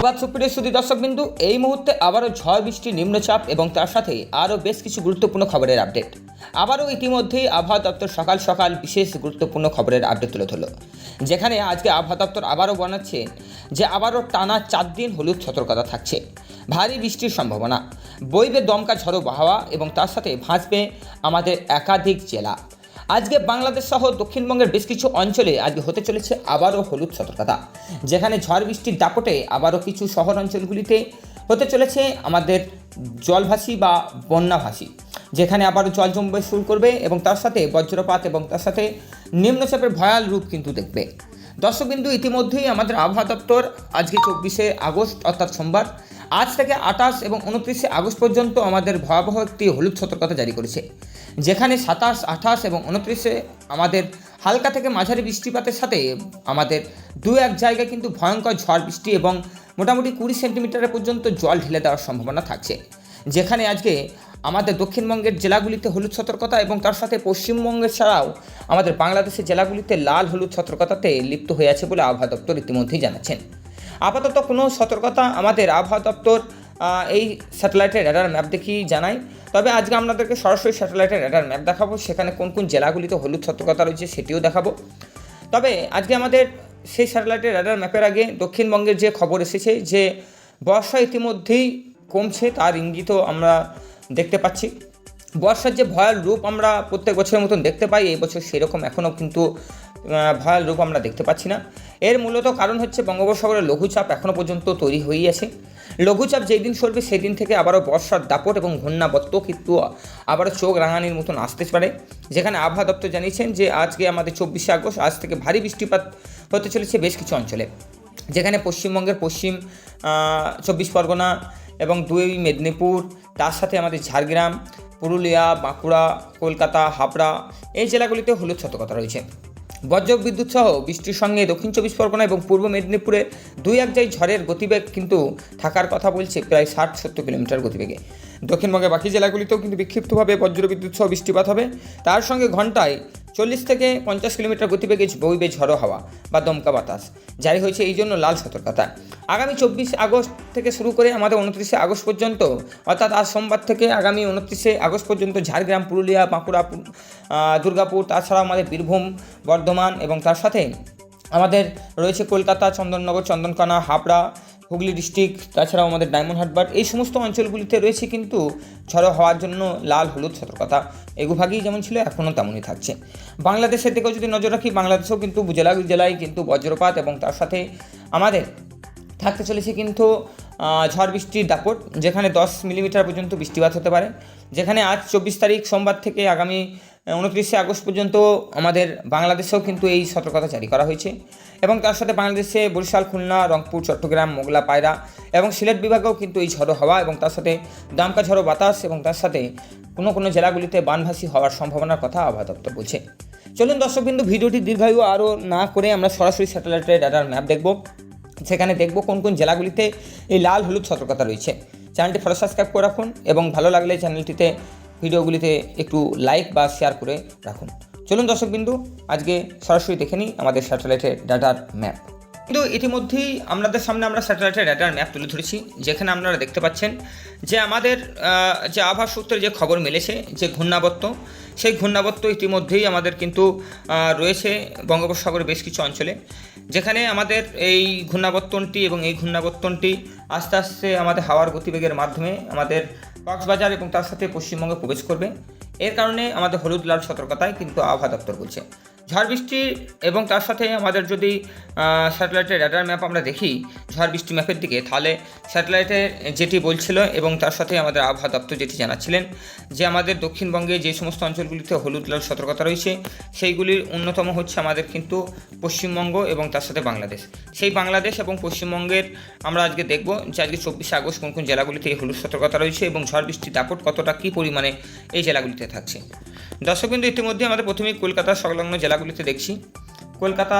আবার সুপ্রিয় সুধী দর্শকবিন্দু, এই মুহূর্তে আবারও ঝড় বৃষ্টি, নিম্নচাপ এবং তার সাথে আরও বেশ কিছু গুরুত্বপূর্ণ খবরের আপডেট। আবারও ইতিমধ্যেই আবহাওয়া দপ্তর সকাল সকাল বিশেষ গুরুত্বপূর্ণ খবরের আপডেট তুলে ধরল, যেখানে আজকে আবহাওয়া দপ্তর আবারও জানাচ্ছে যে আবারও টানা 4 দিন হলুদ সতর্কতা থাকছে। ভারী বৃষ্টির সম্ভাবনা, বইবে দমকা ঝড়ো হাওয়া এবং তার সাথে ভাসবে আমাদের একাধিক জেলা। আজকে বাংলাদেশ সহ দক্ষিণবঙ্গের বেশ কিছু অঞ্চলে আজকে হতে চলেছে আবারও হলুদ সতর্কতা, যেখানে ঝড় বৃষ্টির দাপটে আবারও কিছু শহর অঞ্চলগুলিতে হতে চলেছে আমাদের জলভাসী বা বন্যাভাসী, যেখানে আবারও জল জমবে শুরু করবে এবং তার সাথে বজ্রপাত এবং তার সাথে নিম্নচাপের ভয়াল রূপ কিন্তু দেখবে। দর্শকবিন্দু, ইতিমধ্যেই আমাদের আবহাওয়া দপ্তর আজকে 24শে আগস্ট অর্থাৎ সোমবার, আজ থেকে 28 এবং 29শে আগস্ট পর্যন্ত আমাদের ভয়াবহ একটি হলুদ সতর্কতা জারি করেছে, যেখানে 27, 28 এবং 29শে আমাদের হালকা থেকে মাঝারি বৃষ্টিপাতের সাথে আমাদের 2-1 জায়গায় কিন্তু ভয়ঙ্কর ঝড় বৃষ্টি এবং মোটামুটি 20 সেন্টিমিটার পর্যন্ত জল ঢেলে দেওয়ার সম্ভাবনা থাকছে। যেখানে আজকে আমাদের দক্ষিণবঙ্গের জেলাগুলিতে হলুদ সতর্কতা এবং তার সাথে পশ্চিমবঙ্গের ছাড়াও আমাদের বাংলাদেশের জেলাগুলিতে লাল হলুদ সতর্কতাতে লিপ্ত হয়ে আছে বলে আবহাওয়া দপ্তর ইতিমধ্যেই জানাচ্ছেন। আপাতত কোনো সতর্কতা আমাদের আবহাওয়া দপ্তর এই স্যাটেলাইটের রেডার ম্যাপ দেখেই জানায়। তবে আজকে আপনাদেরকে সরাসরি স্যাটেলাইটের রেডার ম্যাপ দেখাবো, সেখানে কোন কোন জেলাগুলিতে হলুদ সতর্কতা রয়েছে সেটিও দেখাবো। তবে আজকে আমাদের সেই স্যাটেলাইটের রেডার ম্যাপের আগে দক্ষিণবঙ্গের যে খবর এসেছে যে বর্ষা ইতিমধ্যেই কমছে, তার ইঙ্গিতও আমরা দেখতে পাচ্ছি। বর্ষার যে ভয়াল রূপ আমরা প্রত্যেক বছরের মতন দেখতে পাই, এই বছর সেরকম এখনও কিন্তু ভয়াল রূপ আমরা দেখতে পাচ্ছি না। এর মূলত কারণ হচ্ছে বঙ্গোপসাগরের লঘুচাপ এখনও পর্যন্ত তৈরি হয়েই আছে। লঘুচাপ যেই দিন সরবে সেই দিন থেকে আবারও বর্ষার দাপট এবং ঘূর্ণাবর্ত কিন্তু আবারও চোখ রাঙানির মতন আসতে পারে। যেখানে আবহাওয়া দপ্তর জানিয়েছেন যে আজকে আমাদের 24শে আগস্ট, আজ থেকে ভারী বৃষ্টিপাত হতে চলেছে বেশ কিছু অঞ্চলে, যেখানে পশ্চিমবঙ্গের পশ্চিম 24 পরগনা এবং 2 মেদিনীপুর, তার সাথে আমাদের ঝাড়গ্রাম, পুরুলিয়া, বাঁকুড়া, কলকাতা, হাবড়া এই জেলাগুলিতে হলুদ সতর্কতা রয়েছে। বজ্রবিদ্যুৎ সহ বৃষ্টির সঙ্গে দক্ষিণ 24 পরগনা এবং পূর্ব মেদিনীপুরে 2-1 জায়গায় ঝড়ের গতিবেগ কিন্তু থাকার কথা বলছে, প্রায় 60-70 কিলোমিটার গতিবেগে। দক্ষিণবঙ্গের বাকি জেলাগুলিতেও কিন্তু বিক্ষিপ্তভাবে বজ্রবিদ্যুৎ সহ বৃষ্টিপাত হবে। তার সঙ্গে ঘন্টায় 40 থেকে 50 কিলোমিটার গতিবেগে বইবে ঝড়ো হাওয়া বা দমকা বাতাস জারি হয়েছে, এই জন্য লাল সতর্কতা। আগামী 24 আগস্ট থেকে শুরু করে আমাদের 29শে আগস্ট পর্যন্ত, অর্থাৎ আজ সোমবার থেকে আগামী 29শে আগস্ট পর্যন্ত ঝাড়গ্রাম, পুরুলিয়া, বাঁকুড়া, দুর্গাপুর, তাছাড়াও আমাদের বীরভূম, বর্ধমান এবং তার সাথে আমাদের রয়েছে কলকাতা, চন্দননগর, চন্দনকানা, হাবড়া, হুগলি ডিস্ট্রিক্ট, তাছাড়াও আমাদের ডায়মন্ড হারবার, এই সমস্ত অঞ্চলগুলিতে রয়েছে কিন্তু ঝড়ো হওয়ার জন্য লাল হলুদ সতর্কতা। এগুভাগেই যেমন ছিল এখনও তেমনই থাকছে। বাংলাদেশের দিকেও যদি নজর রাখি, বাংলাদেশেও কিন্তু জেলায় কিন্তু বজ্রপাত এবং তার সাথে আমাদের থাকতে চলেছে কিন্তু ঝড় বৃষ্টির দাপট, যেখানে 10 মিলিমিটার পর্যন্ত বৃষ্টিপাত হতে পারে। যেখানে আজ 24 তারিখ সোমবার থেকে আগামী 29শে আগস্ট পর্যন্ত আমাদের বাংলাদেশেও কিন্তু এই সতর্কতা জারি করা হয়েছে এবং তার সাথে বাংলাদেশে বরিশাল, খুলনা, রংপুর, চট্টগ্রাম, মোংলা, পায়রা এবং সিলেট বিভাগেও কিন্তু এই ঝড়ো হাওয়া এবং তার সাথে দমকা ঝড়ো বাতাস এবং তার সাথে কোনো জেলাগুলিতে বানভাসী হওয়ার সম্ভাবনার কথা আবহাওয়া দপ্তর বলছে। চলুন দর্শকবিন্দু, ভিডিওটি দীর্ঘায়ু আরও না করে আমরা সরাসরি স্যাটেলাইটের রেডার ম্যাপ দেখব, সেখানে দেখব কোন কোন জেলাগুলিতে এই লাল হলুদ সতর্কতা রয়েছে। চ্যানেলটি ফলো সাবস্ক্রাইব করে রাখুন এবং ভালো লাগলে চ্যানেলটিতে ভিডিওগুলিতে একটু লাইক বা শেয়ার করে রাখুন। চলুন দর্শকবিন্দু, আজকে সরাসরি দেখে নিই আমাদের স্যাটেলাইটের রেডার ম্যাপ। কিন্তু ইতিমধ্যেই আপনাদের সামনে আমরা স্যাটেলাইটের রেডার ম্যাপ তুলে ধরেছি, যেখানে আপনারা দেখতে পাচ্ছেন যে আমাদের যে আবহাওয়া সূত্রে যে খবর মিলেছে যে ঘূর্ণাবর্ত, সেই ঘূর্ণাবর্ত ইতিমধ্যেই আমাদের কিন্তু রয়েছে বঙ্গোপসাগরের বেশ কিছু অঞ্চলে, যেখানে আমাদের এই ঘূর্ণাবর্তনটি এবং এই ঘূর্ণাবর্তনটি আস্তে আস্তে আমাদের হাওয়ার গতিবেগের মাধ্যমে আমাদের কক্সবাজার এবং তার সাথে পশ্চিমবঙ্গে প্রবেশ করবে। এর কারণে আমাদের হলুদ লাল সতর্কতায় কিন্তু আবহাওয়া দপ্তর বলছে। ঝড় বৃষ্টি এবং তার সাথে আমাদের যদি স্যাটেলাইটের রেডার ম্যাপ আমরা দেখি ঝড় বৃষ্টি ম্যাপের দিকে, তাহলে স্যাটেলাইটে যেটি বলছিল এবং তার সাথে আমাদের আবহাওয়া দপ্তর যেটি জানাচ্ছিলেন যে আমাদের দক্ষিণবঙ্গে যে সমস্ত অঞ্চলগুলিতে হলুদ লাল সতর্কতা রয়েছে সেইগুলির অন্যতম হচ্ছে আমাদের কিন্তু পশ্চিমবঙ্গ এবং তার সাথে বাংলাদেশ। সেই বাংলাদেশ এবং পশ্চিমবঙ্গের আমরা আজকে দেখব যে আজকে 24শে আগস্ট কোন কোন জেলাগুলিতে এই হলুদ সতর্কতা রয়েছে এবং ঝড় বৃষ্টির দাপট কতটা কী পরিমাণে এই জেলাগুলিতে থাকছে। দর্শকবিন্দু, ইতিমধ্যে আমাদের প্রথমেই কলকাতা সংলগ্ন জেলাগুলিতে দেখছি। কলকাতা,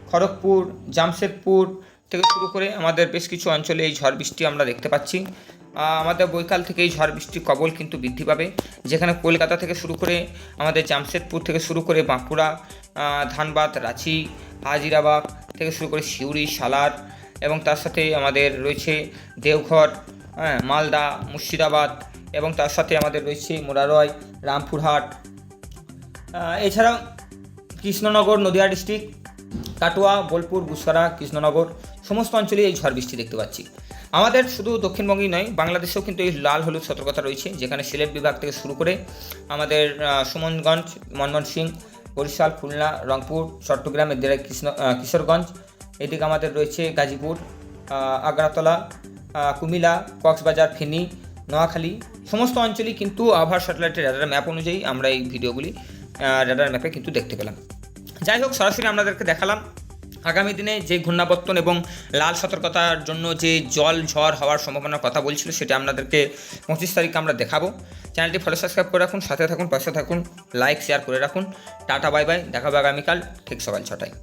খড়গপুর, জামশেদপুর থেকে শুরু করে আমাদের বেশ কিছু অঞ্চলে এই ঝড় বৃষ্টি আমরা দেখতে পাচ্ছি। আমাদের বৈকাল থেকে এই ঝড় বৃষ্টির কবল কিন্তু বৃদ্ধি পাবে, যেখানে কলকাতা থেকে শুরু করে আমাদের জামশেদপুর থেকে শুরু করে বাঁকুড়া, ধানবাদ, রাঁচি, হাজিরাবাদ থেকে শুরু করে সিউড়ি, সালার, এবং তার সাথে আমাদের রয়েছে দেওঘর, মালদা, মুর্শিদাবাদ এবং তার সাথে আমাদের রয়েছে মোরারয়, রামপুরহাট, এছাড়াও কৃষ্ণনগর নদিয়া ডিস্ট্রিক্ট, কাটোয়া, বোলপুর, গুসরা, কৃষ্ণনগর সমস্ত অঞ্চলে এই ঝড় বৃষ্টি দেখতে পাচ্ছি। আমাদের শুধু দক্ষিণবঙ্গেই নয়, বাংলাদেশেও কিন্তু এই লাল হলুদ সতর্কতা রয়েছে, যেখানে সিলেট বিভাগ থেকে শুরু করে আমাদের সুমনগঞ্জ, ময়মনসিংহ, বরিশাল, খুলনা, রংপুর, চট্টগ্রাম, এদিকে কিশোরগঞ্জ, এদিকে আমাদের রয়েছে গাজীপুর, আগ্রাতলা, কুমিল্লা, কক্সবাজার, ফেনী, নোয়াখালী সমস্ত অঞ্চলেই কিন্তু আবহাওয়া স্যাটেলাইটের রেডার ম্যাপ অনুযায়ী আমরা এই ভিডিওগুলি রেডার ম্যাপে কিন্তু দেখতে পেলাম। যাই হোক, সরাসরি আপনাদেরকে দেখালাম আগামী দিনে যে ঘূর্ণাবর্তন এবং লাল সতর্কতার জন্য যে জল ঝড় হওয়ার সম্ভাবনার কথা বলছিল, সেটা আপনাদেরকে 25 তারিখে আমরা দেখাবো। চ্যানেলটি ফলো সাবস্ক্রাইব করে রাখুন, সাথে থাকুন, পাশে থাকুন, লাইক শেয়ার করে রাখুন। টাটা, বাই বাই, দেখাবো আগামীকাল ঠিক সকাল 6টায়।